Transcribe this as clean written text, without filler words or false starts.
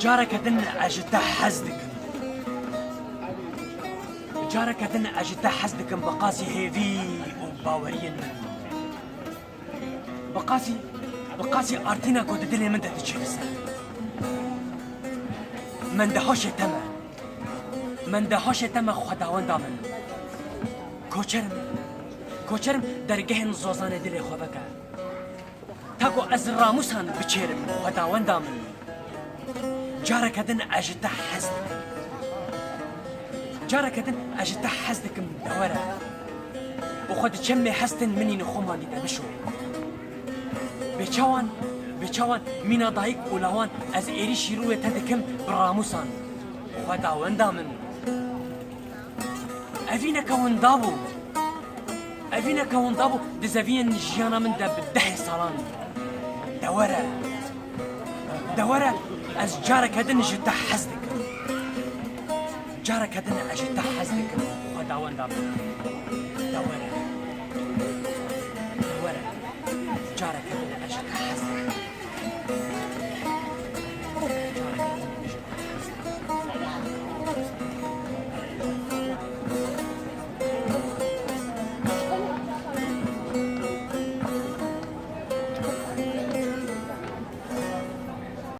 جاركتن أجتا حزدك جاركتن أجتا حزدك بقاسي هيفي وباوريين بقاسي أرتينا كود دلي من ده تشيلسا من دهوش تما خداوند دامن کوچرم درگه زوزان دل خو بکا تاگو از راموسان بچرم خداوند دامن جارکدن اجتا حزدکم دوره و خود چم هستن منی نخومان دیده بشو بچوان مینا دایک اولوان از ایری شیروه تدکم براموسان خداوند دامن أفينا كون دابو دزافين جيانا من دب 10 سالان دورة از جارك هدن جتا حزدك خداوند دابو دورة جارك هدن